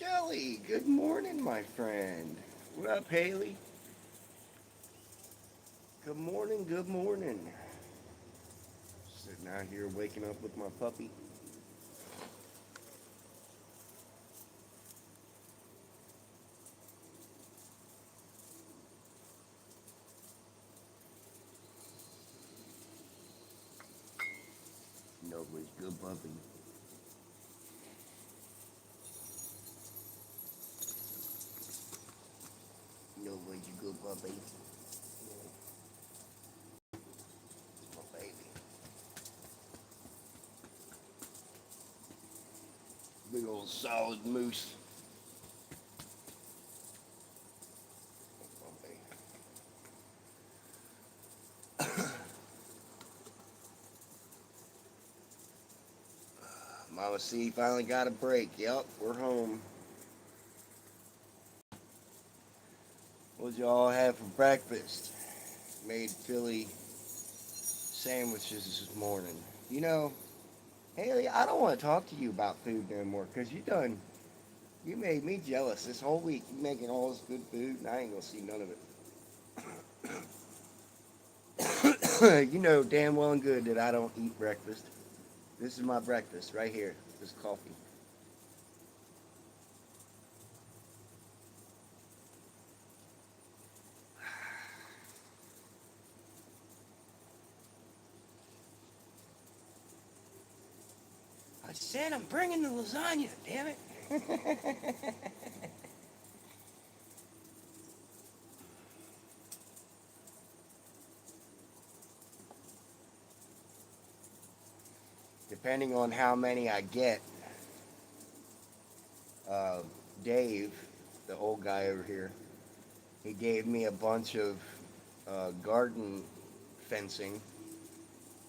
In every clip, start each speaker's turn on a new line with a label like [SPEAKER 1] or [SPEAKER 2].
[SPEAKER 1] Shelly, good morning, my friend. What up, Haley? Good morning, good morning. Sitting out here waking up with my puppy. Nobody's good puppy. Nobody's a good puppy. My baby. Big old solid moose. Mama C finally got a break. Yep, we're home. What'd y'all have for breakfast? Made Philly sandwiches this morning. You know, Haley, I don't want to talk to you about food no more because you made me jealous this whole week. You making all this good food, and I ain't gonna see none of it. You know damn well and good that I don't eat breakfast. This is my breakfast right here. This coffee. I said I'm bringing the lasagna. Damn it. Depending on how many I get, uh, Dave, the old guy over here, he gave me a bunch of garden fencing.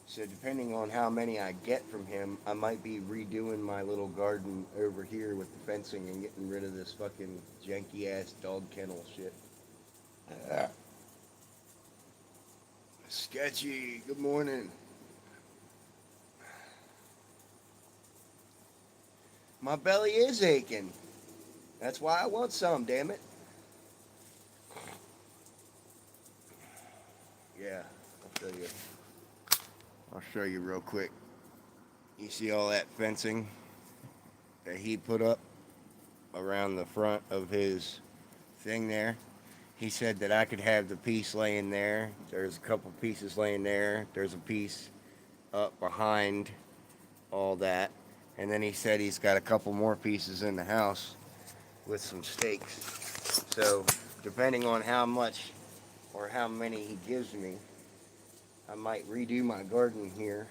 [SPEAKER 1] So depending on how many I get from him, I might be redoing my little garden over here with the fencing and getting rid of this fucking janky ass dog kennel shit. Uh, Sketchy, good morning. My belly is aching. That's why I want some, damn it. Yeah, I'll show you. I'll show you real quick. You see all that fencing that he put up around the front of his thing there? He said that I could have the piece laying there. There's a couple pieces laying there. There's a piece up behind all that. And then he said he's got a couple more pieces in the house with some stakes. So, depending on how much or how many he gives me, I might redo my garden here,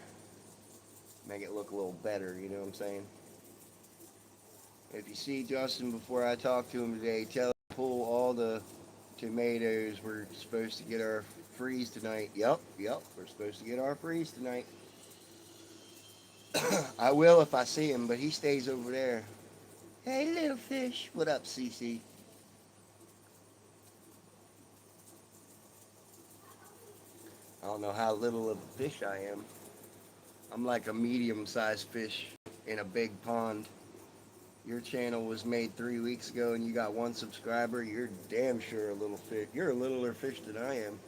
[SPEAKER 1] make it look a little better, you know what I'm saying? If you see Justin before I talk to him today, tell him to pull all the tomatoes. We're supposed to get our freeze tonight. Yep, we're supposed to get our freeze tonight. I will if I see him, but he stays over there. Hey, little fish. What up, Cece? I don't know how little of a fish I am. I'm like a medium-sized fish in a big pond. Your channel was made 3 weeks ago and you got one subscriber. You're damn sure a little fish. You're a littler fish than I am.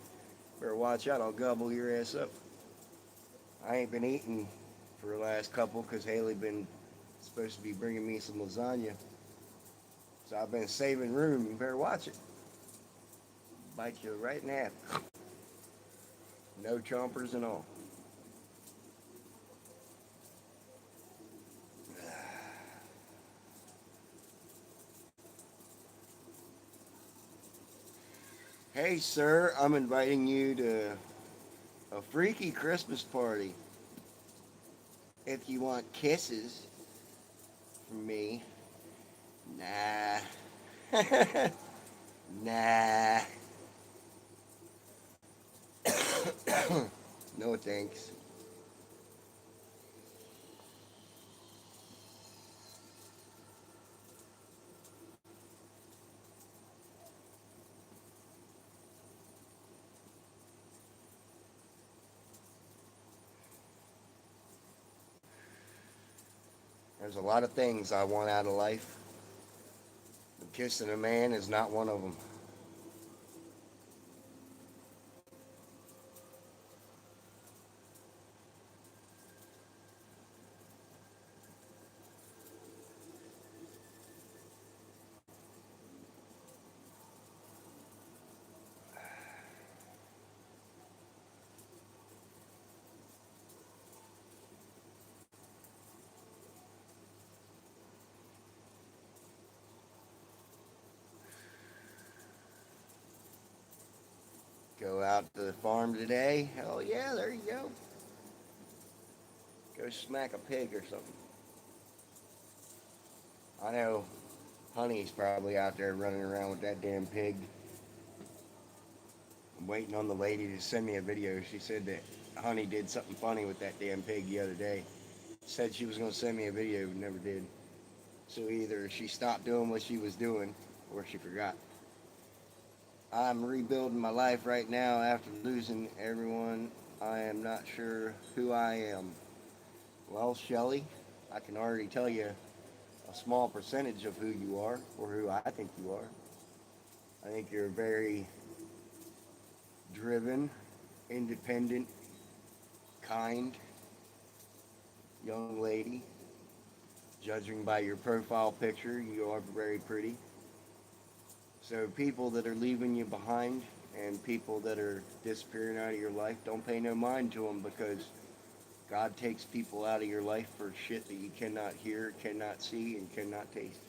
[SPEAKER 1] Better watch out. I'll gobble your ass up. I ain't been eating for the last couple because Haley been supposed to be bringing me some lasagna. So I've been saving room. You better watch it. Bite you right in half. No chompers and all. Hey, sir, I'm inviting you to a freaky Christmas party. If you want kisses from me, nah. Nah. No thanks. There's a lot of things I want out of life, Kissing a man is not one of them. Go out to the farm today. Hell yeah, there you go. Go smack a pig or something. I know Honey's probably out there running around with that damn pig. I'm waiting on the lady to send me a video. She said that Honey did something funny with that damn pig the other day. Said she was going to send me a video, but never did. So either she stopped doing what she was doing or she forgot. I'm rebuilding my life right now after losing everyone. I am not sure who I am. Well, Shelly, I can already tell you a small percentage of who you are or who I think you are. I think you're a very driven, independent, kind young lady. Judging by your profile picture, you are very pretty. So people that are leaving you behind and people that are disappearing out of your life, don't pay no mind to them, because God takes people out of your life for shit that you cannot hear, cannot see, and cannot taste.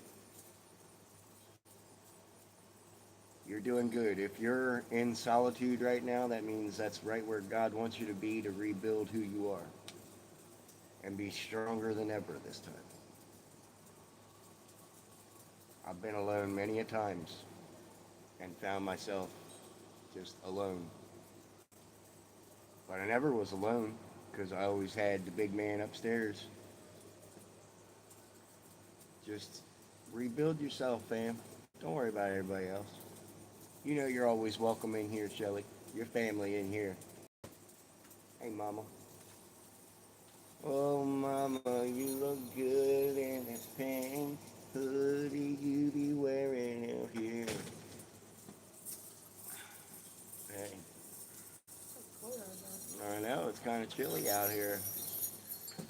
[SPEAKER 1] You're doing good. If you're in solitude right now, that means that's right where God wants you to be, to rebuild who you are and be stronger than ever this time. I've been alone many a times and found myself just alone. But I never was alone, because I always had the big man upstairs. Just rebuild yourself, fam. Don't worry about everybody else. You know you're always welcome in here, Shelly. Your family in here. Hey, Mama. Oh, Mama, you look good in this pink hoodie you be wearing out here. Hey. I know, it's kind of chilly out here.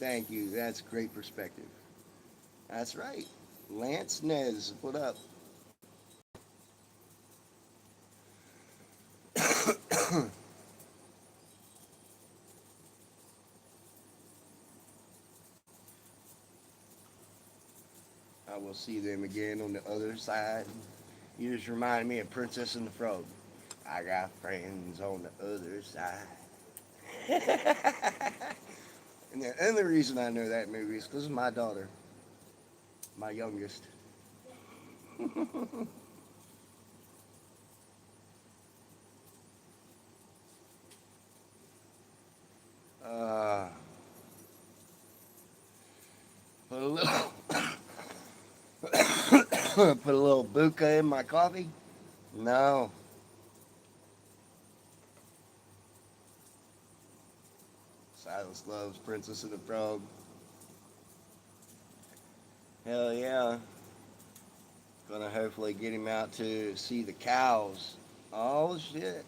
[SPEAKER 1] Thank you. That's great perspective. That's right. Lance Nez, what up? I will see them again on the other side. You just reminded me of Princess and the Frog. I got friends on the other side. And the only reason I know that movie is because of my daughter, my youngest. uh, put a little, put a little buka in my coffee. No, Silas loves Princess and the Frog. Hell yeah. Gonna hopefully get him out to see the cows. Oh shit.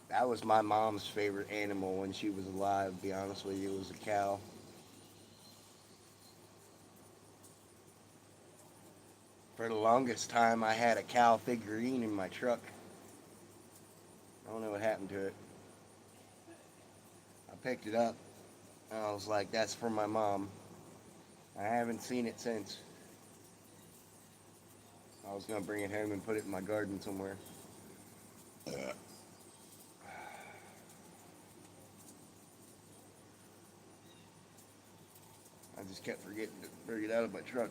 [SPEAKER 1] That was my mom's favorite animal when she was alive, to be honest with you. It was a cow. For the longest time, I had a cow figurine in my truck. I don't know what happened to it. I picked it up, and I was like, that's for my mom. I haven't seen it since. I was gonna bring it home and put it in my garden somewhere. I just kept forgetting to bring it out of my truck.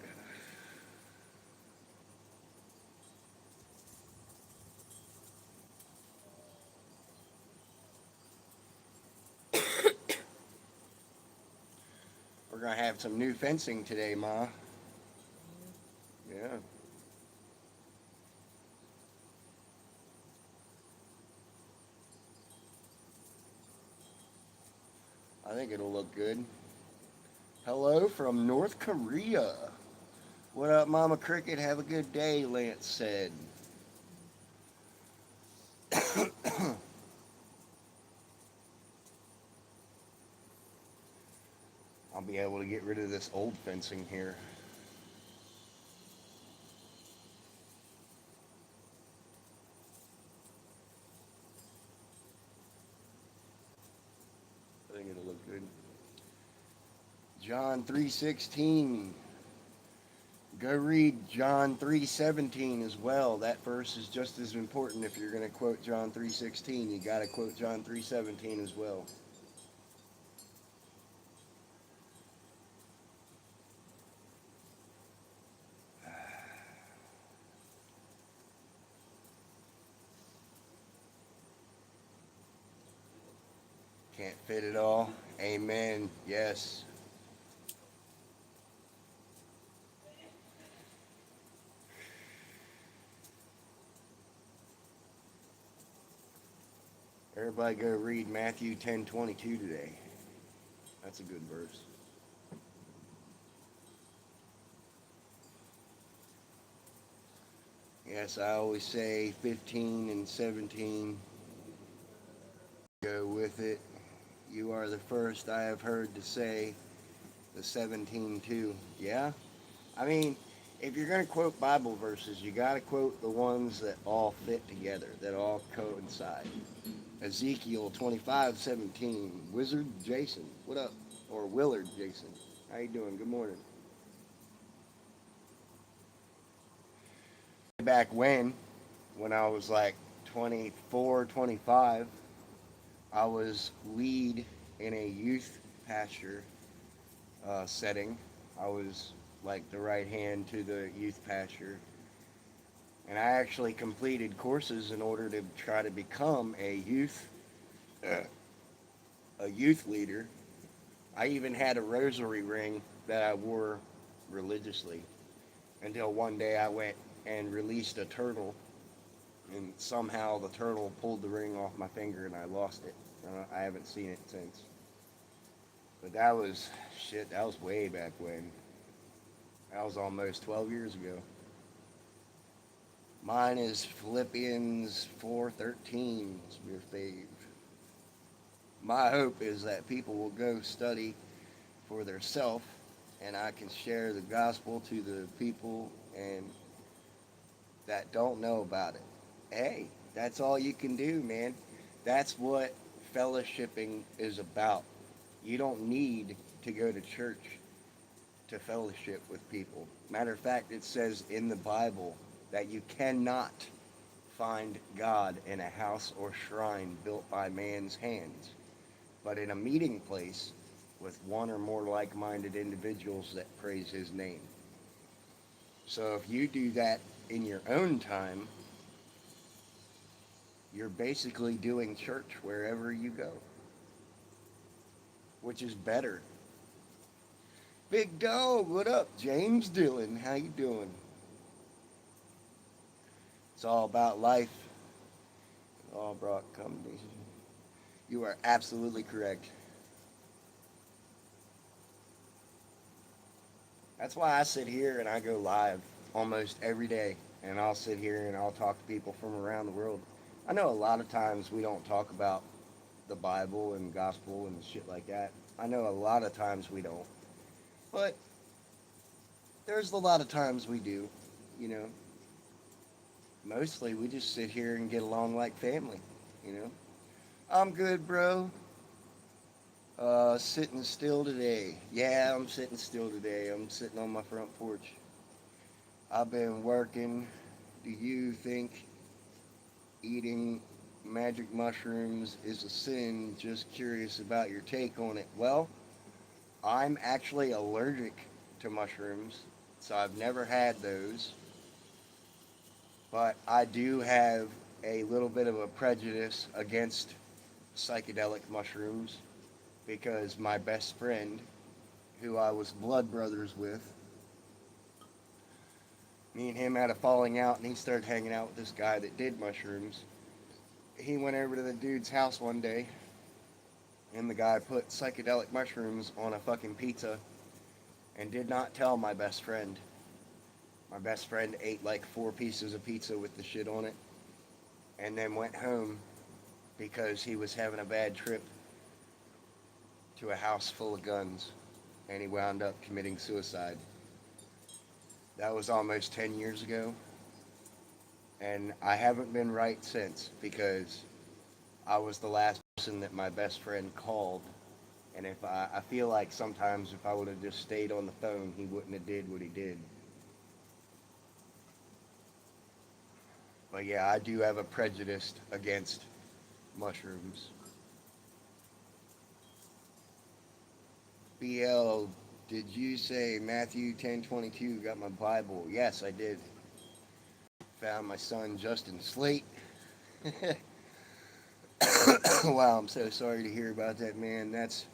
[SPEAKER 1] We're gonna have some new fencing today, Ma. Yeah. I think it'll look good. Hello from North Korea. What up, Mama Cricket? Have a good day, Lance said. I'll be able to get rid of this old fencing here. I think it'll look good. John 3:16. Go read John 3:17 as well. That verse is just as important. If you're going to quote John 3:16, you got to quote John 3:17 as well. Can't fit it all. Amen. Yes. Everybody go read Matthew 10:22 today. That's a good verse. Yes, I always say 15 and 17. Go with it. You are the first I have heard to say the 17 too. Yeah? I mean, if you're going to quote Bible verses, you got to quote the ones that all fit together, that all coincide. Ezekiel 25:17. Wizard Jason, what up? Or Willard Jason. How you doing? Good morning. Back when I was like 24, 25, I was lead in a youth pastor setting. I was like the right hand to the youth pastor. And I actually completed courses in order to try to become uh, a youth leader. I even had a rosary ring that I wore religiously until one day I went and released a turtle, and somehow the turtle pulled the ring off my finger and I lost it. I haven't seen it since. But that was shit. That was way back when. That was almost 12 years ago. Mine is Philippians 4:13. It's your fave. My hope is that people will go study for theirself, and I can share the gospel to the people and that don't know about it. Hey, that's all you can do, man. That's what fellowshipping is about. You don't need to go to church to fellowship with people. Matter of fact, it says in the Bible that you cannot find God in a house or shrine built by man's hands, but in a meeting place with one or more like minded individuals that praise his name. So if you do that in your own time, you're basically doing church wherever you go, which is better. Big dog, what up? James Dillon, how you doing? It's all about life. All brought combination. You are absolutely correct. That's why I sit here and I go live almost every day. And I'll sit here and I'll talk to people from around the world. I know a lot of times we don't talk about the Bible and gospel and shit like that. I know a lot of times we don't. But there's a lot of times we do, you know. Mostly we just sit here and get along like family, you know. I'm good, bro. Sitting still today. Yeah, I'm sitting still today. I'm sitting on my front porch. I've been working. Do you think eating magic mushrooms is a sin? Just curious about your take on it. Well, I'm actually allergic to mushrooms, so I've never had those. But I do have a little bit of a prejudice against psychedelic mushrooms because my best friend, who I was blood brothers with, me and him had a falling out, and he started hanging out with this guy that did mushrooms. He went over to the dude's house one day, and the guy put psychedelic mushrooms on a fucking pizza and did not tell my best friend. My best friend ate like 4 pieces of pizza with the shit on it and then went home because he was having a bad trip to a house full of guns and he wound up committing suicide. That was almost 10 years ago, and I haven't been right since because I was the last person that my best friend called. And if I feel like sometimes if I would have just stayed on the phone, he wouldn't have did what he did. But yeah, I do have a prejudice against mushrooms. BL, did you say Matthew 10:22 got my Bible? Yes, I did. Found my son Justin Slate. Wow, I'm so sorry to hear about that, man. That's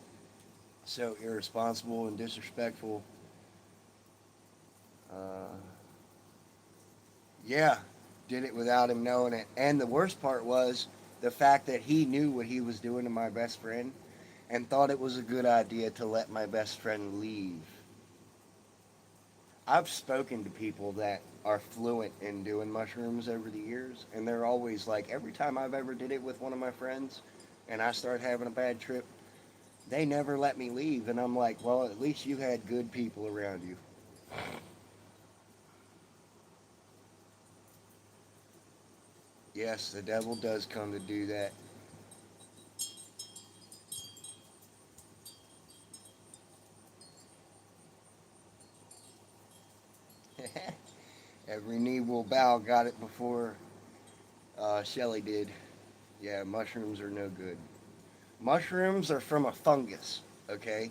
[SPEAKER 1] so irresponsible and disrespectful. Uh, yeah, did it without him knowing it. And the worst part was the fact that he knew what he was doing to my best friend and thought it was a good idea to let my best friend leave. I've spoken to people that are fluent in doing mushrooms over the years, and they're always like, every time I've ever did it with one of my friends and I start having a bad trip, they never let me leave. And I'm like, well, at least you had good people around you. Yes, the devil does come to do that. Every knee will bow. Got it before Shelly did. Yeah, mushrooms are no good. Mushrooms are from a fungus, okay?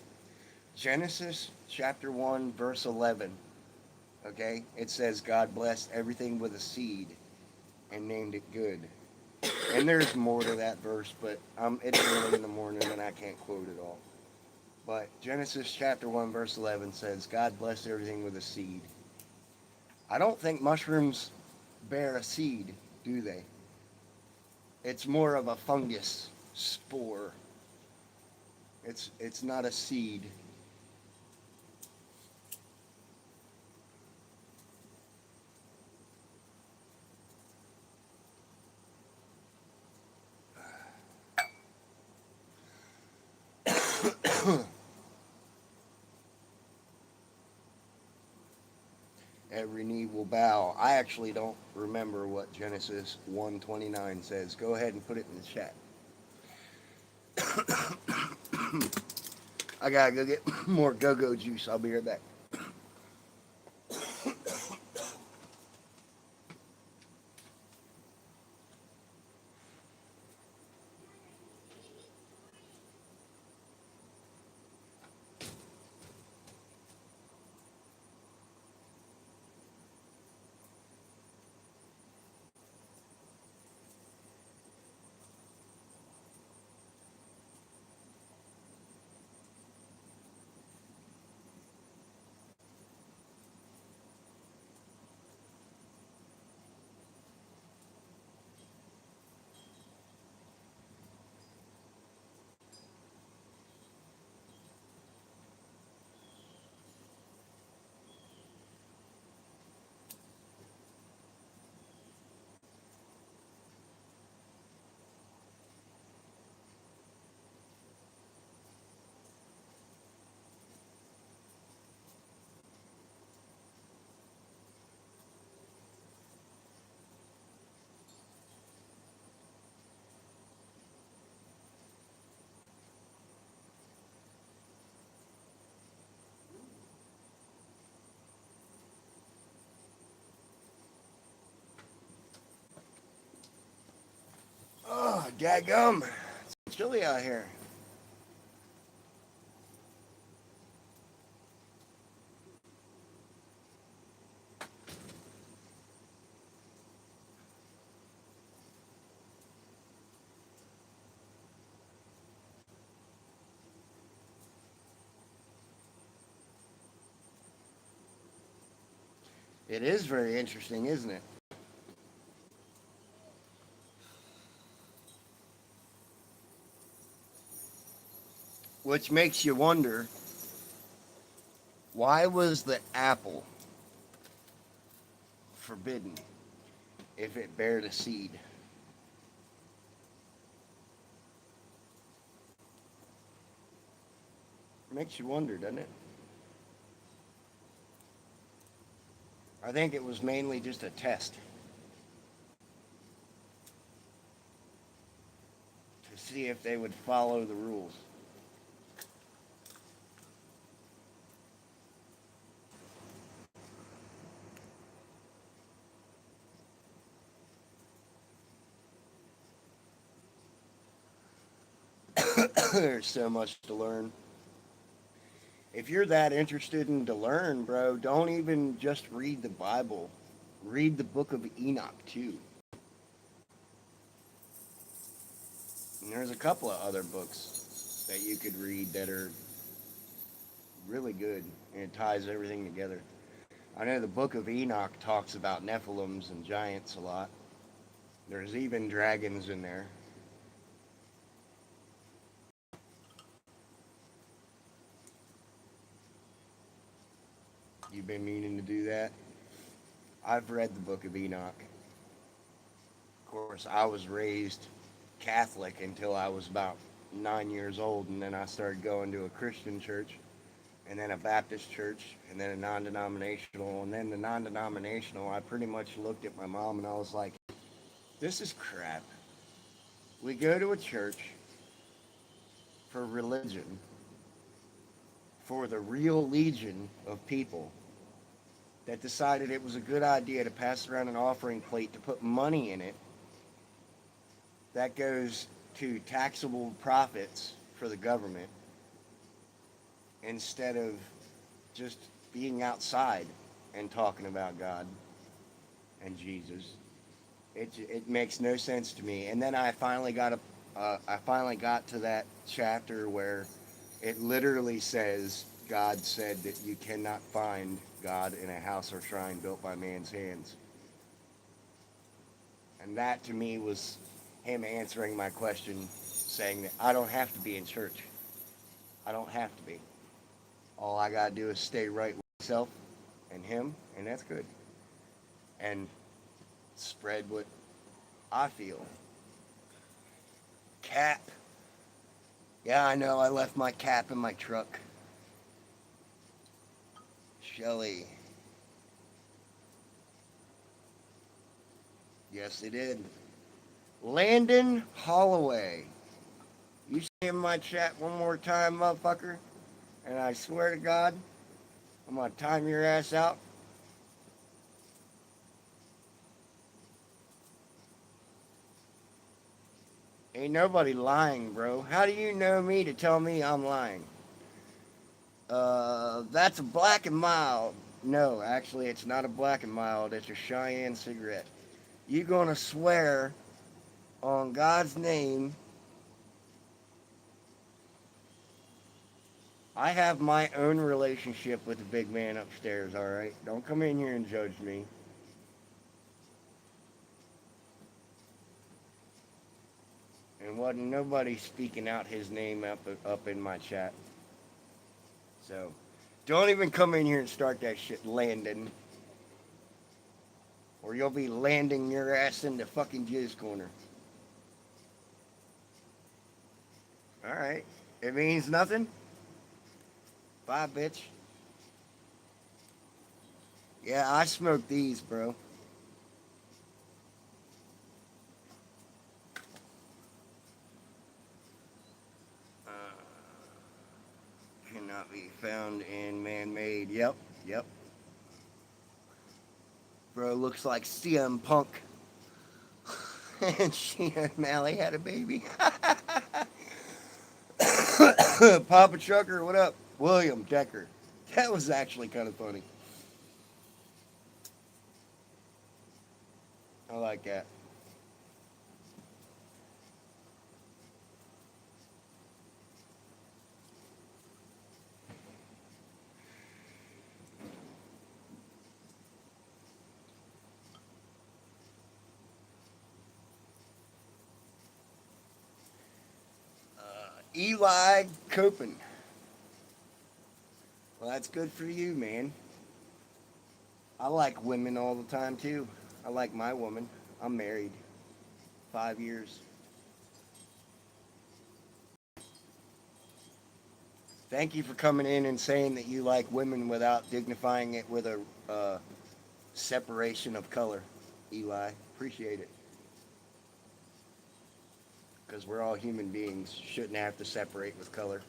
[SPEAKER 1] Genesis chapter 1, verse 11, okay? It says, God blessed everything with a seed and named it good. And there's more to that verse, but it's early in the morning and I can't quote it all. But Genesis chapter 1, verse 11 says, God blessed everything with a seed. I don't think mushrooms bear a seed, do they? It's more of a fungus spore. It's not a seed. Every knee will bow. I actually don't remember what Genesis 1:29 says. Go ahead and put it in the chat. I gotta go get more go-go juice. I'll be right back. Oh, dadgum. It's chilly out here. It is very interesting, isn't it? Which makes you wonder, why was the apple forbidden if it bear the seed. Makes you wonder, doesn't it? I think it was mainly just a test to see if they would follow the rules. There's so much to learn. If you're that interested in to learn, bro, don't even just read the Bible. Read the book of Enoch too. And there's a couple of other books that you could read that are really good, and it ties everything together. I know the book of Enoch talks about Nephilims and giants a lot. There's even dragons in there. You've been meaning to do that? I've read the book of Enoch. Of course, I was raised Catholic until I was about 9 years old, and then I started going to a Christian church, and then a Baptist church, and then a non-denominational, and then the non-denominational. I pretty much looked at my mom and I was like, this is crap. We go to a church for religion, for the real legion of people that decided it was a good idea to pass around an offering plate to put money in it that goes to taxable profits for the government instead of just being outside and talking about God and Jesus. It makes no sense to me. And then I finally got to that chapter where it literally says God said that you cannot find God in a house or shrine built by man's hands. And that to me was him answering my question, saying that I don't have to be in church. I don't have to be. All I gotta do is stay right with myself and him, and that's good. And spread what I feel. Cap. Yeah, I know, I left my cap in my truck. Shelly. Yes, they did. Landon Holloway. You see in my chat one more time, motherfucker, and I swear to God, I'm gonna time your ass out. Ain't nobody lying, bro. How do you know me to tell me I'm lying? That's a Black and Mild. No, actually, it's not a Black and Mild. It's a Cheyenne cigarette. You gonna swear on God's name? I have my own relationship with the big man upstairs, alright? Don't come in here and judge me. And wasn't nobody speaking out his name up in my chat. So, don't even come in here and start that shit, Landon. Or you'll be landing your ass in the fucking jizz corner. Alright. It means nothing? Bye, bitch. Yeah, I smoke these, bro. Cannot be found in man-made. Yep, yep. Bro looks like CM Punk. And she and Mally had a baby. Papa Chucker, what up? William Decker. That was actually kind of funny. I like that. Eli Copen. Well, that's good for you, man. I like women all the time too. I like my woman. I'm married 5 years. Thank you for coming in and saying that you like women without dignifying it with a separation of color, Eli. Appreciate it. Because we're all human beings. Shouldn't have to separate with color.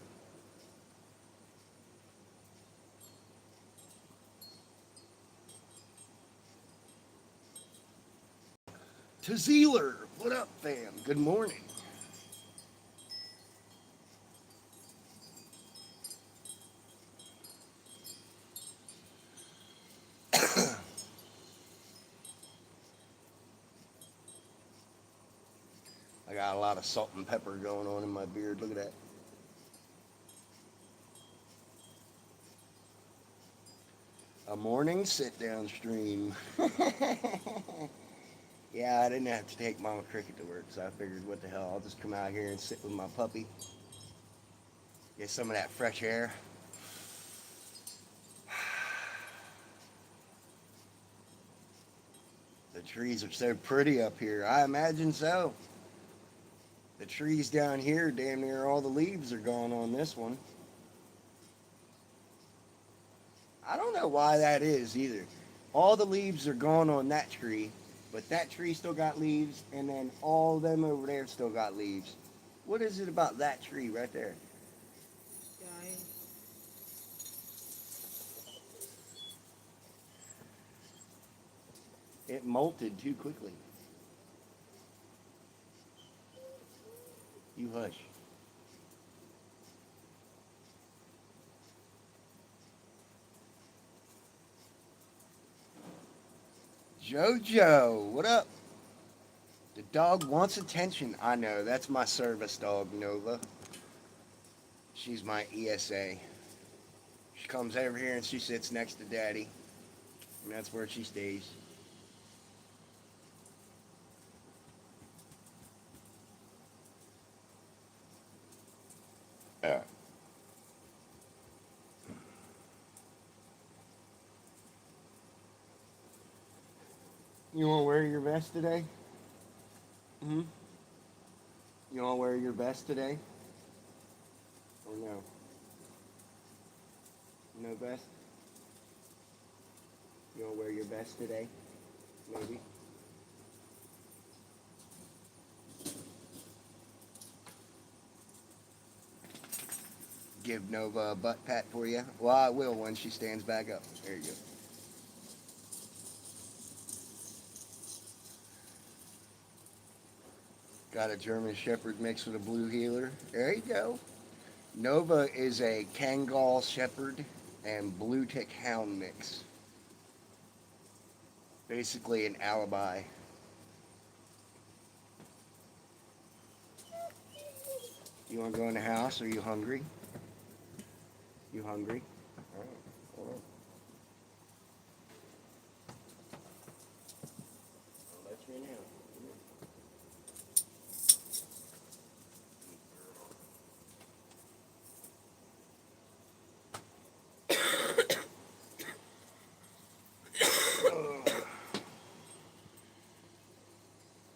[SPEAKER 1] To Zeeler, what up, fam? Good morning. I got a lot of salt and pepper going on in my beard. Look at that. A morning sit down stream. Yeah, I didn't have to take Mama Cricket to work, so I figured, what the hell, I'll just come out here and sit with my puppy, get some of that fresh air. The trees are so pretty up here. I imagine so. The trees down here, damn near all the leaves are gone on this one. I don't know why that is either. All the leaves are gone on that tree, but that tree still got leaves, and then all them over there still got leaves. What is it about that tree right there?
[SPEAKER 2] Dying.
[SPEAKER 1] It molted too quickly. You hush. Jojo, what up? The dog wants attention. I know, that's my service dog, Nova. She's my ESA. She comes over here and she sits next to Daddy, and that's where she stays. Yeah. You want to wear your vest today? Hmm? You want to wear your vest today? Or no? No vest? You want to wear your vest today? Maybe? Give Nova a butt pat for you? Well, I will when she stands back up. There you go. Got a German Shepherd mixed with a Blue Heeler. There you go. Nova is a Kangal Shepherd and Blue Tick Hound mix. Basically an alibi. You want to go in the house? Are you hungry? You hungry? All right. Hold on. I'll let you in now.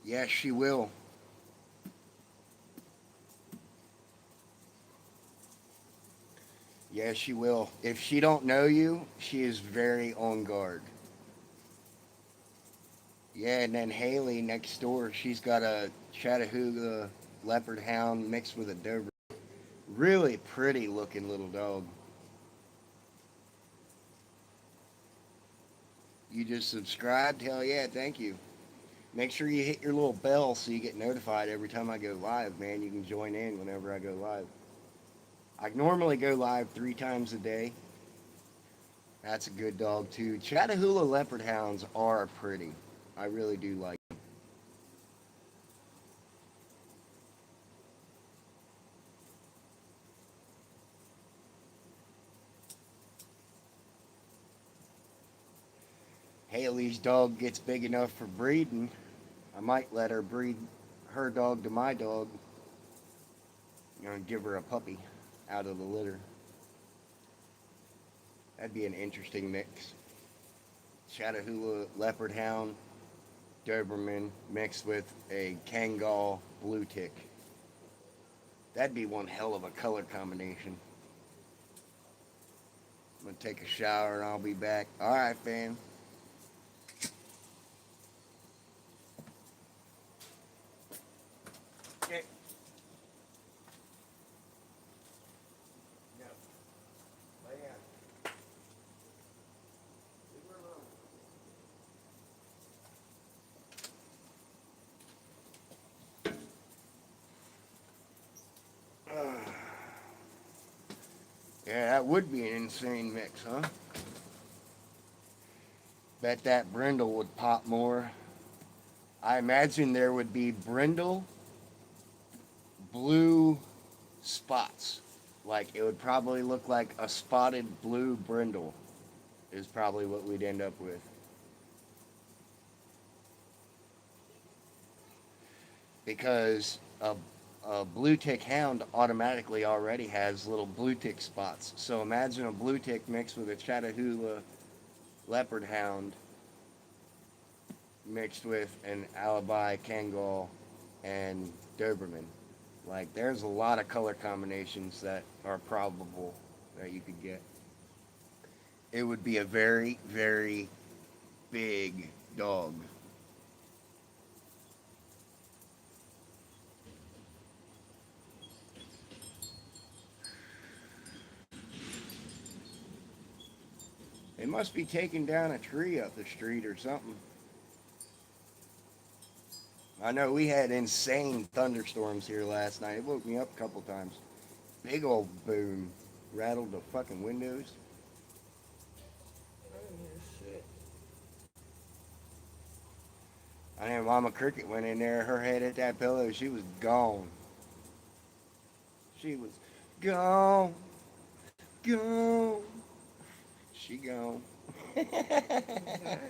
[SPEAKER 1] Yes, she will. Yes, she will. If she don't know you, she is very on guard. Yeah, and then Haley next door, she's got a Chattahooga Leopard Hound mixed with a Doberman. Really pretty looking little dog. You just subscribed? Hell yeah, thank you. Make sure you hit your little bell so you get notified every time I go live, man. You can join in whenever I go live. I normally go live 3 times a day. That's a good dog too. Chattahooga Leopard Hounds are pretty. I really do like them. Haley's dog gets big enough for breeding. I might let her breed her dog to my dog. Give her a puppy out of the litter. That'd be an interesting mix. Chattahoola Leopard Hound Doberman mixed with a Kangal Blue Tick. That'd be one hell of a color combination. I'm gonna take a shower and I'll be back. All right, fam. Okay. No. Lay down. Leave her alone. Yeah, that would be an insane mix, huh? Bet that brindle would pop more. I imagine there would be brindle, blue spots. Like it would probably look like a spotted blue brindle, is probably what we'd end up with. Because a blue tick hound automatically already has little blue tick spots. So imagine a blue tick mixed with a Chattahoola leopard hound mixed with an Alibi Kangal and Doberman. Like there's a lot of color combinations that are probable that you could get. It would be a very, very big dog. They must be taking down a tree up the street or something. I know we had insane thunderstorms here last night. It woke me up a couple times. Big old boom. Rattled the fucking windows.
[SPEAKER 2] I didn't hear shit.
[SPEAKER 1] I know Mama Cricket went in there, her head hit that pillow, she was gone. She was gone. Gone. She gone.
[SPEAKER 2] Bad.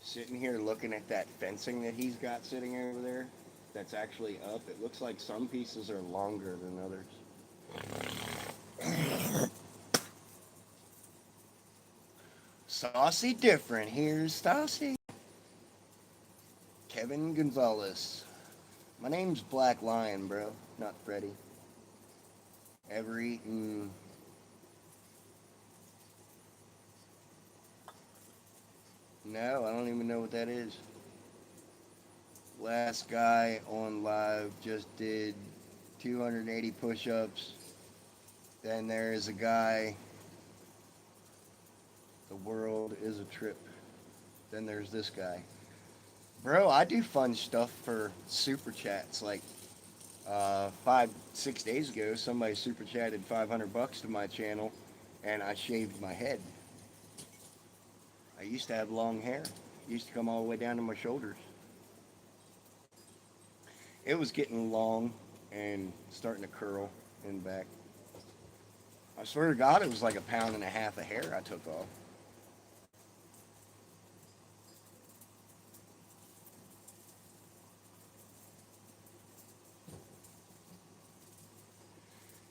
[SPEAKER 1] Sitting here looking at that fencing that he's got sitting over there, that's actually up. It looks like some pieces are longer than others. Saucy different. Here's Saucy. Kevin Gonzalez. My name's Black Lion, bro, not Freddy. Ever eaten? No, I don't even know what that is. Last guy on live just did 280 push-ups. Then there is a guy. The world is a trip. Then there's this guy. Bro, I do fun stuff for super chats. Like 5-6 days ago, somebody super chatted $500 to my channel, and I shaved my head. I used to have long hair. It used to come all the way down to my shoulders. It was getting long and starting to curl in back. I swear to God, it was like 1.5 pounds of hair I took off.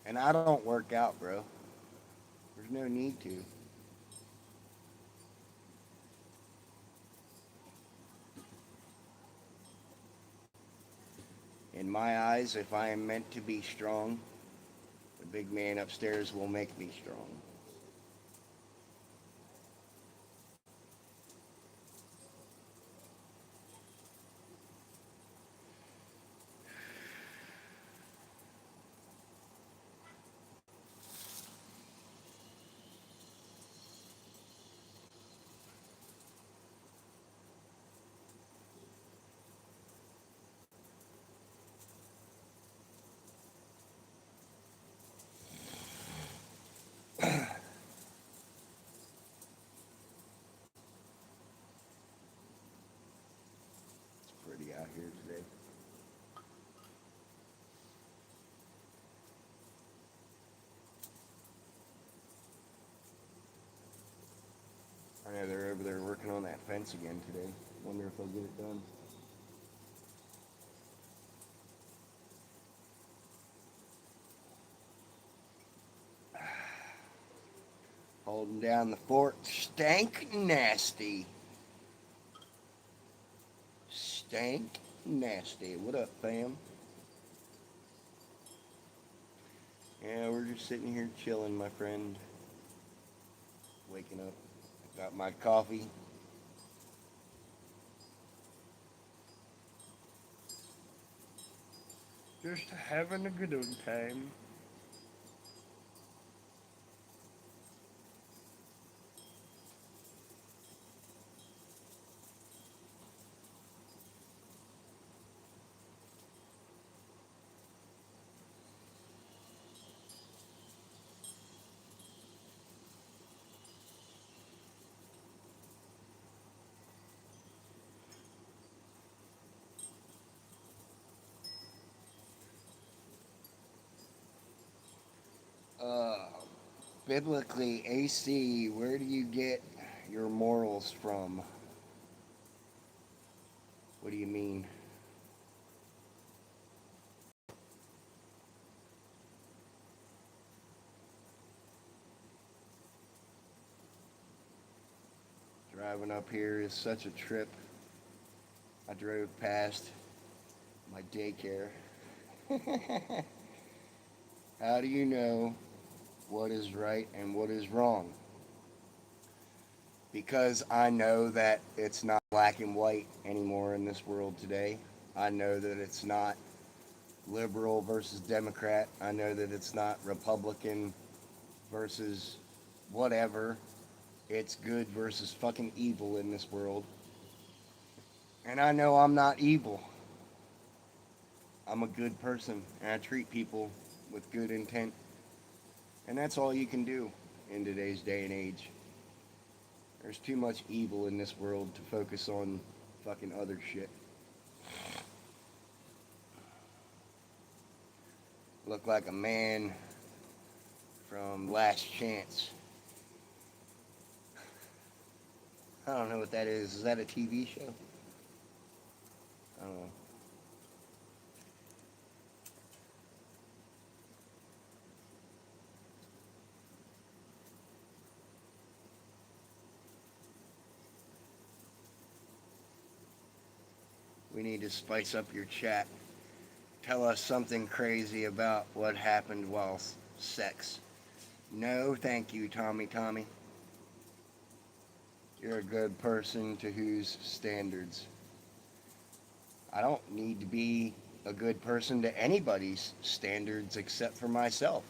[SPEAKER 1] And I don't work out, bro. There's no need to. In my eyes, if I am meant to be strong, the big man upstairs will make me strong. working on that fence again today. Wonder if I'll get it done. Holding down the fort. Stank nasty. Stank nasty. What up, fam? Yeah, we're just sitting here chilling, my friend. Waking up. Got my coffee.
[SPEAKER 2] Just having a good old time.
[SPEAKER 1] Uh, Biblically, AC, where do you get your morals from? What do you mean? Driving up here is such a trip. I drove past my daycare. How do you know what is right and what is wrong? Because I know that it's not black and white anymore in this world today. I know that it's not liberal versus Democrat. I know that it's not Republican versus whatever. It's good versus fucking evil in this world. And I know I'm not evil. I'm a good person and I treat people with good intent. And that's all you can do in today's day and age. There's too much evil in this world to focus on fucking other shit. Look like a man from Last Chance. I don't know what that is. Is that a TV show? I don't know. We need to spice up your chat. Tell us something crazy about what happened while sex. No, thank you, Tommy. You're a good person to whose standards. I don't need to be a good person to anybody's standards except for myself.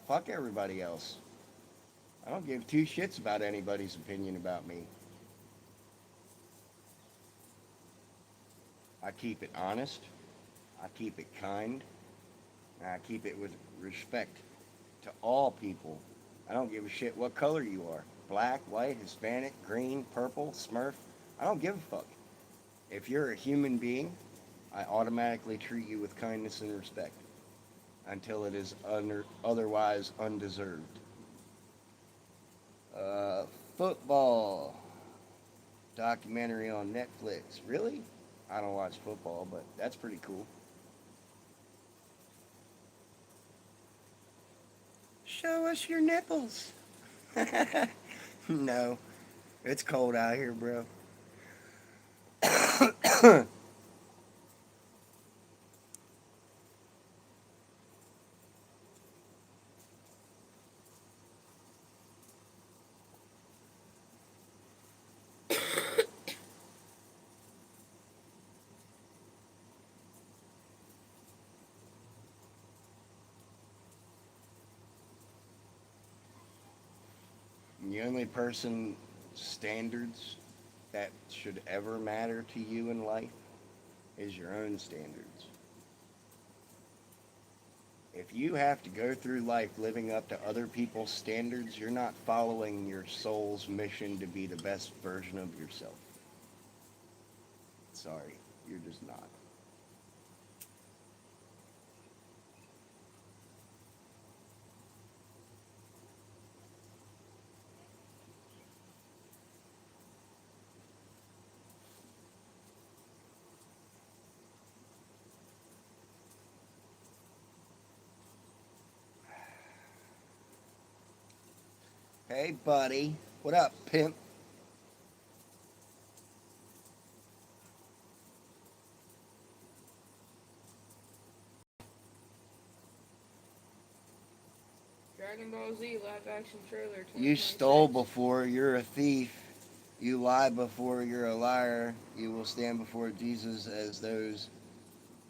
[SPEAKER 1] Fuck everybody else. I don't give two shits about anybody's opinion about me. I keep it honest. I keep it kind. And I keep it with respect to all people. I don't give a shit what color you are. Black, white, Hispanic, green, purple, Smurf. I don't give a fuck. If you're a human being, I automatically treat you with kindness and respect until it is otherwise undeserved. Football documentary on Netflix. Really? I don't watch football, but that's pretty cool. Show us your nipples. No, it's cold out here, bro. The only person standards that should ever matter to you in life is your own standards. If you have to go through life living up to other people's standards, you're not following your soul's mission to be the best version of yourself. Sorry, you're just not. Hey, buddy. What up, pimp?
[SPEAKER 3] Dragon Ball Z live action trailer
[SPEAKER 1] You
[SPEAKER 3] 2026.
[SPEAKER 1] stole before, you're a thief. You lie before, you're a liar. You will stand before Jesus as those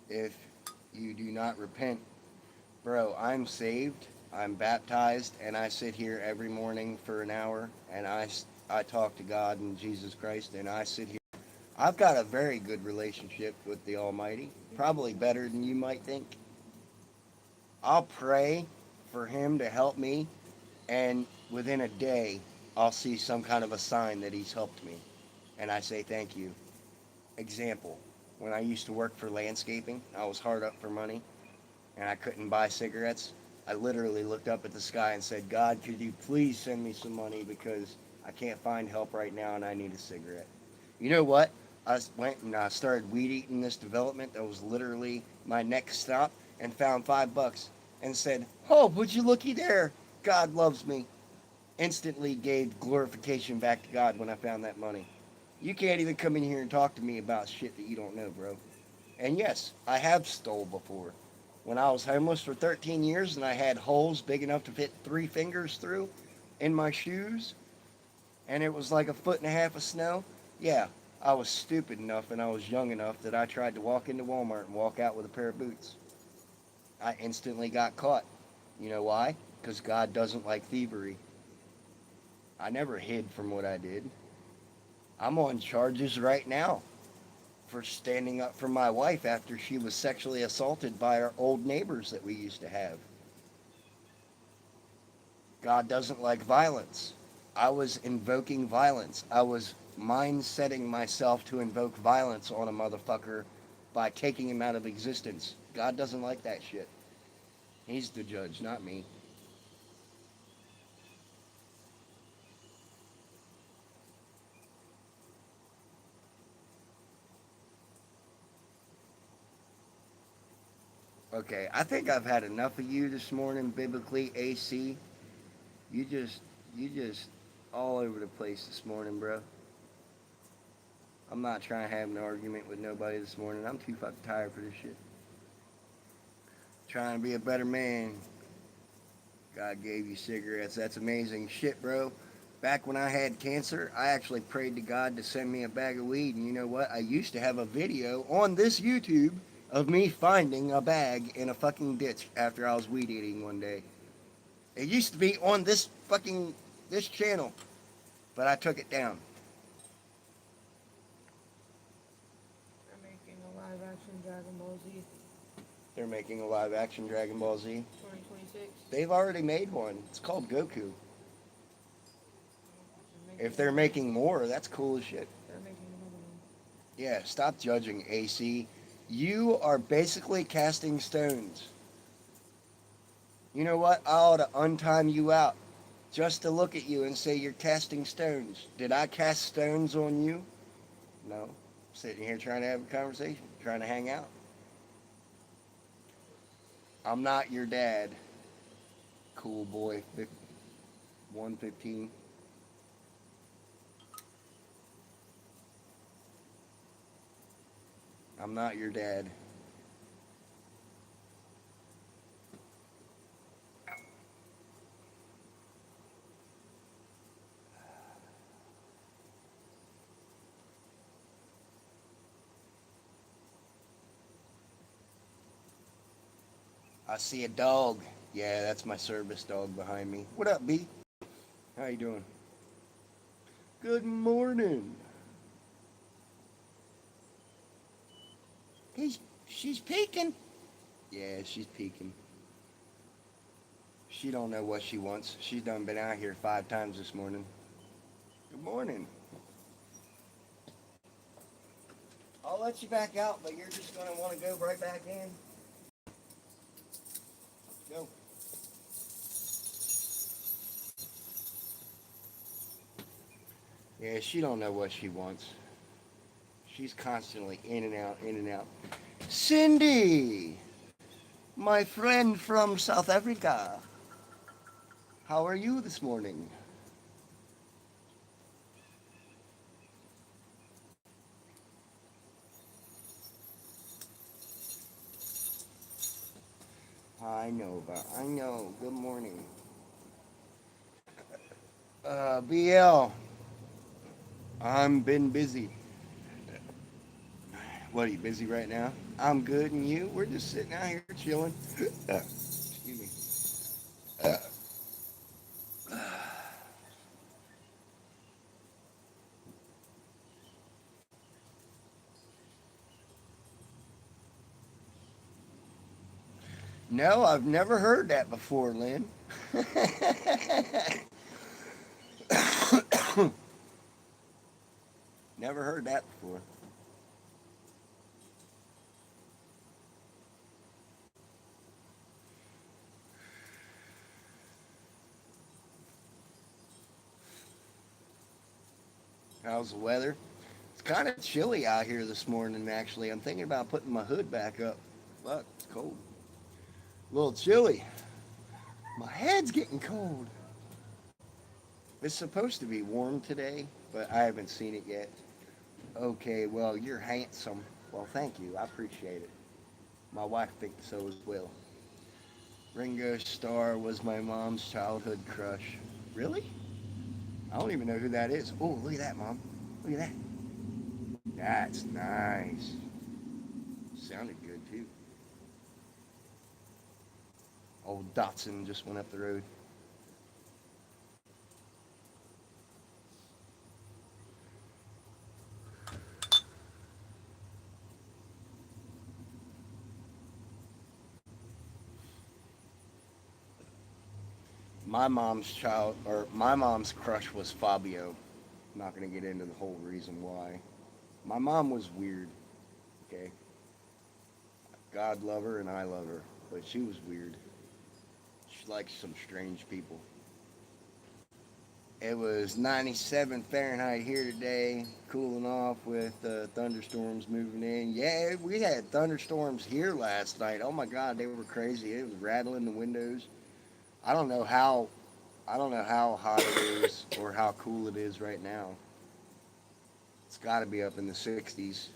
[SPEAKER 1] if you do not repent. Bro, I'm saved, I'm baptized, and I sit here every morning for an hour and I talk to God and Jesus Christ, and I sit here. I've got a very good relationship with the Almighty, probably better than you might think. I'll pray for Him to help me, and within a day, I'll see some kind of a sign that He's helped me, and I say thank you. Example, when I used to work for landscaping, I was hard up for money and I couldn't buy cigarettes. I literally looked up at the sky and said, God, could you please send me some money because I can't find help right now and I need a cigarette. You know what? I went and I started weed eating this development that was literally my next stop and found $5 and said, oh, would you looky there? God loves me. Instantly gave glorification back to God when I found that money. You can't even come in here and talk to me about shit that you don't know, bro. And yes, I have stole before. When I was homeless for 13 years and I had holes big enough to fit 3 fingers through in my shoes, and it was like a foot and a half of snow, yeah, I was stupid enough and I was young enough that I tried to walk into Walmart and walk out with a pair of boots. I instantly got caught. You know why? Because God doesn't like thievery. I never hid from what I did. I'm on charges right now for standing up for my wife after she was sexually assaulted by our old neighbors that we used to have. God doesn't like violence. I was invoking violence. I was mind setting myself to invoke violence on a motherfucker by taking him out of existence. God doesn't like that shit. He's the judge, not me. Okay, I think I've had enough of you this morning, biblically AC. You just, you just all over the place this morning, bro. I'm not trying to have an argument with nobody this morning. I'm too fucking tired for this shit. Trying to be a better man. God gave you cigarettes. That's amazing shit, bro. Back when I had cancer, I actually prayed to God to send me a bag of weed. And you know what? I used to have a video on this YouTube of me finding a bag in a fucking ditch after I was weed eating one day. It used to be on this channel, but I took it down.
[SPEAKER 3] They're making a live action Dragon Ball Z
[SPEAKER 1] They're making a live action Dragon Ball Z.
[SPEAKER 3] 2026.
[SPEAKER 1] They've already made one. It's called Goku. If they're
[SPEAKER 3] another-
[SPEAKER 1] making more, that's cool as shit.
[SPEAKER 3] They're making another one.
[SPEAKER 1] Yeah, stop judging, AC. You are basically casting stones. You know what? I ought to untime you out just to look at you and say you're casting stones. Did I cast stones on you? No. I'm sitting here trying to have a conversation, trying to hang out. I'm not your dad. Cool boy. 115. I'm not your dad. I see a dog. Yeah, that's my service dog behind me. What up, B? How you doing? Good morning. She's peeking. Yeah, she's peeking. She don't know what she wants. She's done been out here 5 times this morning. Good morning. I'll let you back out, but you're just gonna want to go right back in. Go. Yeah, she don't know what she wants. She's constantly in and out, in and out. Cindy, my friend from South Africa. How are you this morning? I know about. I know. Good morning. BL. I'm been busy. What, are you busy right now? I'm good, and you? We're just sitting out here chilling. Excuse me. No, I've never heard that before, Lynn. Never heard that before. How's the weather? It's kind of chilly out here this morning, actually. I'm thinking about putting my hood back up. Fuck, it's cold. A little chilly. My head's getting cold. It's supposed to be warm today, but I haven't seen it yet. Okay, well, you're handsome. Well, thank you. I appreciate it. My wife thinks so as well. Ringo Starr was my mom's childhood crush. Really? I don't even know who that is. Oh, look at that, Mom. Look at that. That's nice. Sounded good, too. Old Datsun just went up the road. My mom's crush was Fabio. I'm not gonna get into the whole reason why. My mom was weird, okay? God love her and I love her, but she was weird. She likes some strange people. It was 97 Fahrenheit here today, cooling off with thunderstorms moving in. Yeah, we had thunderstorms here last night. Oh my God, they were crazy. It was rattling the windows. I don't know how I don't know how hot it is or how cool it is right now. It's got to be up in the 60s.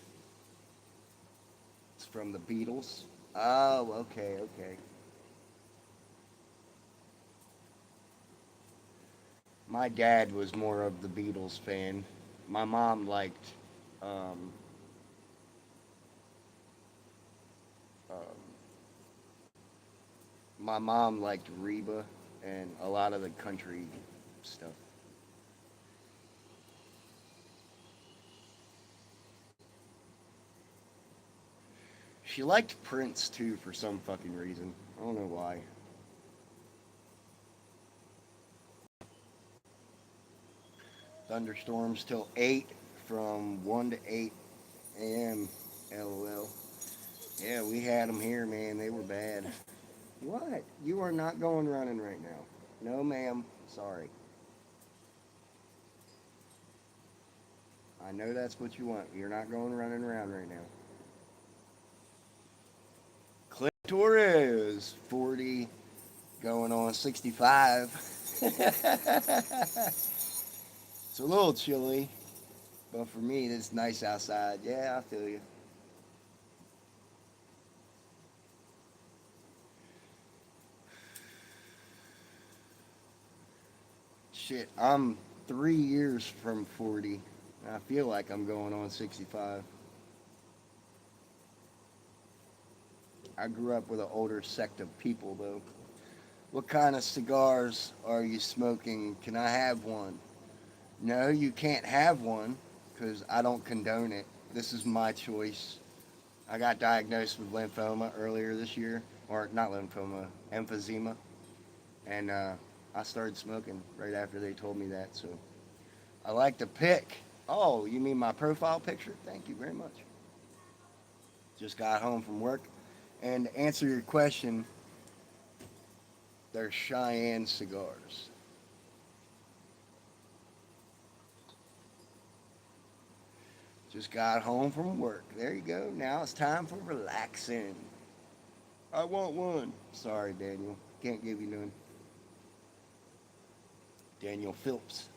[SPEAKER 1] It's from the Beatles. Oh, okay, okay. My dad was more of the Beatles fan. My mom liked um, um, my mom liked Reba and a lot of the country stuff. She liked Prince too for some fucking reason. I don't know why. Thunderstorms till 8 from 1 to 8 a.m. LOL. Yeah, we had them here, man. They were bad. What? You are not going running right now. No, ma'am. Sorry. I know that's what you want. You're not going running around right now. Clint Torres, 40, going on 65. It's a little chilly, but for me, it's nice outside. Yeah, I feel you. Shit, I'm 3 years from 40. I feel like I'm going on 65. I grew up with an older sect of people, though. What kind of cigars are you smoking? Can I have one? No, you can't have one because I don't condone it. This is my choice. I got diagnosed with lymphoma earlier this year, or not lymphoma, emphysema, and I started smoking right after they told me that. So I like to pick. Oh, you mean my profile picture? Thank you very much. Just got home from work. And to answer your question, they're Cheyenne cigars. Just got home from work. There you go. Now it's time for relaxing. I want one. Sorry, Daniel. Can't give you none. Daniel Phillips.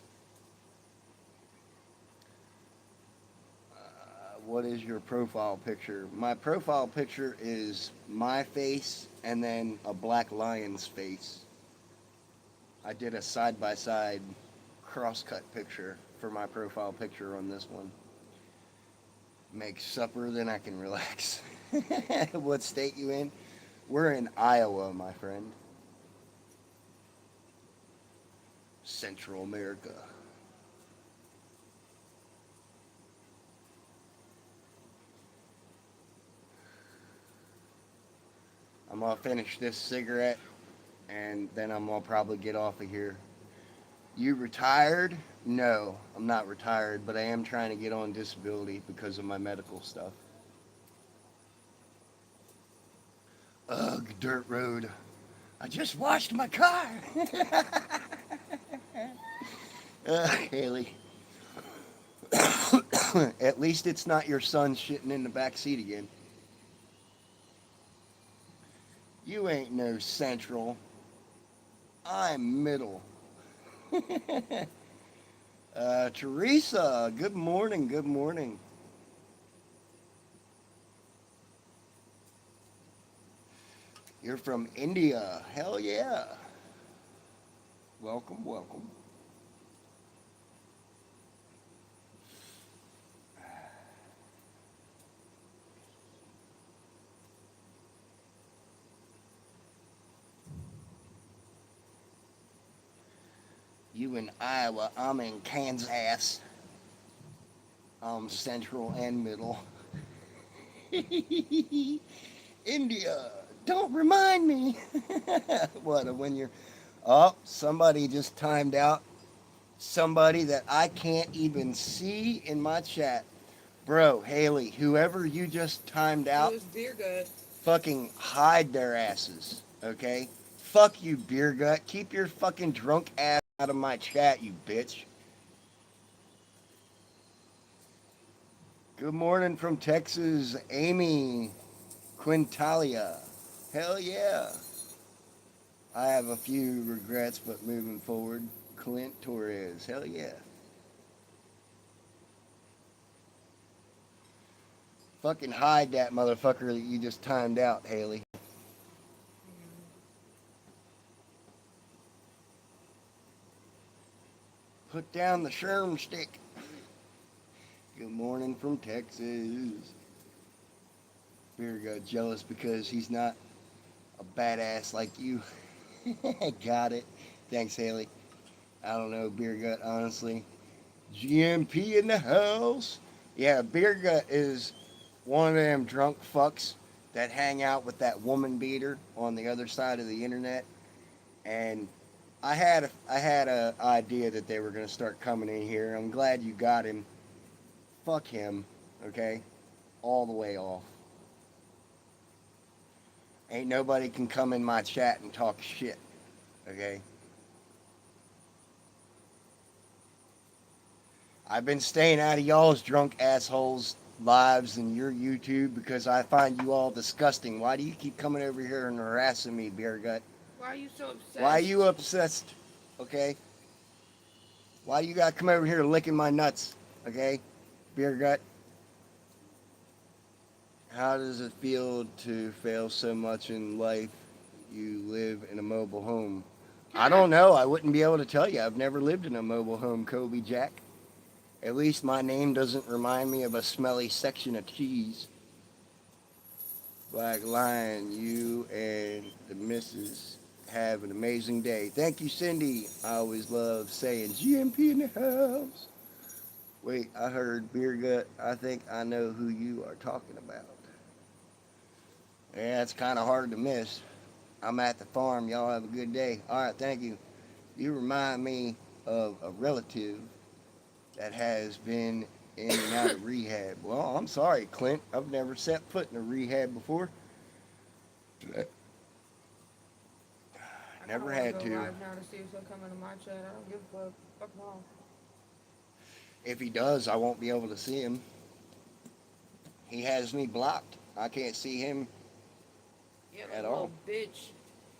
[SPEAKER 1] What is your profile picture? My profile picture is my face and then a black lion's face. I did a side by side cross-cut picture for my profile picture on this one. Make supper, then I can relax. What state you in? We're in Iowa, my friend. Central America. I'm gonna finish this cigarette and then I'm gonna probably get off of here. You retired? No, I'm not retired, but I am trying to get on disability because of my medical stuff. Ugh, dirt road. I just washed my car. Haley. At least it's not your son shitting in the back seat again. You ain't no central. I'm middle. Teresa, good morning, good morning. You're from India. Hell yeah. Welcome, welcome. You in Iowa, I'm in Kansas. I'm central and middle. India, don't remind me. What, when you're... Oh, somebody just timed out. Somebody that I can't even see in my chat. Bro, Haley, whoever you just timed out,
[SPEAKER 3] It was beer gut.
[SPEAKER 1] fucking hide their asses, okay? Fuck you, beer gut. Keep your fucking drunk ass out of my chat, you bitch. Good morning from Texas, Amy Quintalia. Hell yeah. I have a few regrets, but moving forward, Clint Torres. Hell yeah. Fucking hide that motherfucker that you just timed out, Haley. Put down the sherm stick. Good morning from Texas. Beer got jealous because he's not a badass like you. Got it. Thanks, Haley. I don't know, Beer Gut, honestly. GMP in the house. Yeah, Beer Gut is one of them drunk fucks that hang out with that woman beater on the other side of the internet. And I had a idea that they were going to start coming in here. I'm glad you got him. Fuck him, okay? All the way off. Ain't nobody can come in my chat and talk shit, okay? I've been staying out of y'all's drunk assholes lives and your YouTube because I find you all disgusting. Why do you keep coming over here and harassing me, Beer Gut?
[SPEAKER 3] Why are you so obsessed?
[SPEAKER 1] Why are you obsessed, okay? Why you gotta come over here licking my nuts, okay? Beer Gut. How does it feel to fail so much in life? You live in a mobile home. I don't know. I wouldn't be able to tell you. I've never lived in a mobile home, Kobe Jack. At least my name doesn't remind me of a smelly section of cheese. Black Lion, you and the missus have an amazing day. Thank you, Cindy. I always love saying GMP in the house. Wait, I heard Beer Gut. I think I know who you are talking about. Yeah, it's kind of hard to miss. I'm at the farm. Y'all have a good day. All right, thank you. You remind me of a relative that has been in and out of rehab. Well, I'm sorry, Clint. I've never set foot in a rehab before. Never had to.
[SPEAKER 3] Live now to see if he'll come into my chat. I don't give a fuck. Fuck him all.
[SPEAKER 1] If he does, I won't be able to see him. He has me blocked. I can't see him
[SPEAKER 3] Yeah,
[SPEAKER 1] at
[SPEAKER 3] little
[SPEAKER 1] all.
[SPEAKER 3] bitch.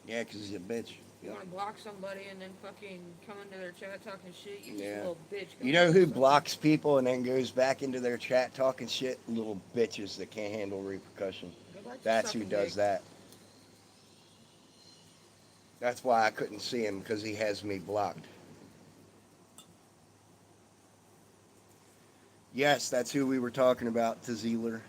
[SPEAKER 1] Yeah, 'cause he's a bitch.
[SPEAKER 3] You
[SPEAKER 1] Yep.
[SPEAKER 3] want to block somebody and then fucking come into their chat talking shit? You just
[SPEAKER 1] Yeah.
[SPEAKER 3] a little bitch. Go
[SPEAKER 1] You know
[SPEAKER 3] fuck
[SPEAKER 1] who
[SPEAKER 3] yourself.
[SPEAKER 1] blocks people and then goes back into their chat talking shit? Little bitches that can't handle repercussion.
[SPEAKER 3] Go back to
[SPEAKER 1] That's who
[SPEAKER 3] sucking
[SPEAKER 1] does
[SPEAKER 3] dick.
[SPEAKER 1] that. That's why I couldn't see him, because he has me blocked. Yes, that's who we were talking about, Tazeeler.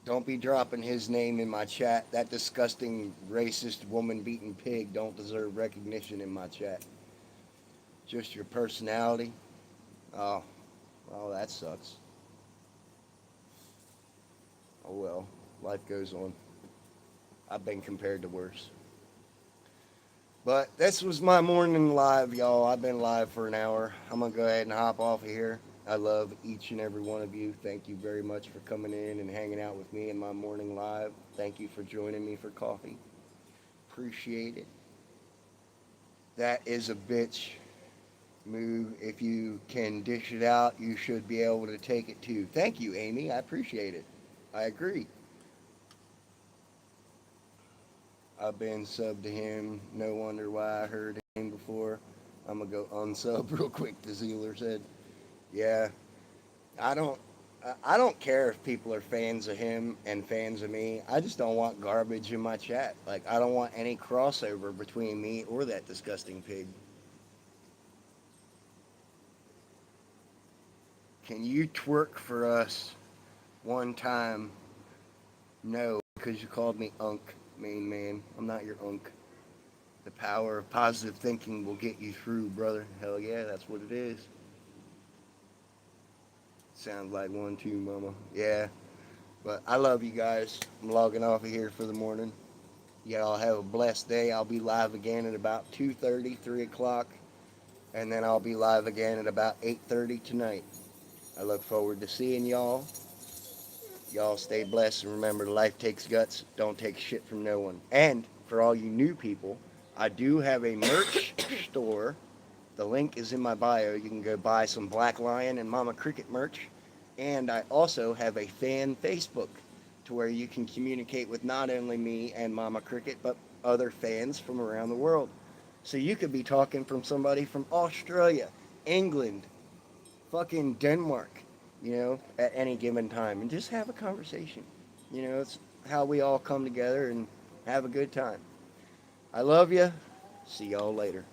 [SPEAKER 1] Don't be dropping his name in my chat. That disgusting, racist, woman-beating pig don't deserve recognition in my chat. Just your personality. Oh, that sucks. Oh well, life goes on. I've been compared to worse. But this was my morning live, y'all. I've been live for an hour. I'm going to go ahead and hop off of here. I love each and every one of you. Thank you very much for coming in and hanging out with me in my morning live. Thank you for joining me for coffee. Appreciate it. That is a bitch move. If you can dish it out, you should be able to take it too. Thank you, Amy. I appreciate it. I agree. I've been subbed to him. No wonder why I heard him before. I'm gonna go unsub real quick. The Zealer said, "Yeah, I don't. I don't care if people are fans of him and fans of me. I just don't want garbage in my chat. Like I don't want any crossover between me or that disgusting pig." Can you twerk for us one time? No, because you called me Unk, main man. I'm not your Unk. The power of positive thinking will get you through, brother. Hell yeah, that's what it is. Sounds like one too, mama. Yeah, but I love you guys. I'm logging off of here for the morning. Y'all have a blessed day. I'll be live again at about 2:30, 3 o'clock, and then I'll be live again at about 8:30 tonight. I look forward to seeing y'all. Y'all stay blessed, and remember, life takes guts. Don't take shit from no one. And for all you new people, I do have a merch store. The link is in my bio. You can go buy some Black Lion and Mama Cricket merch. And I also have a fan Facebook to where you can communicate with not only me and Mama Cricket, but other fans from around the world. So you could be talking from somebody from Australia, England, fucking Denmark, at any given time, and just have a conversation. It's how we all come together and have a good time. I love you. See y'all later.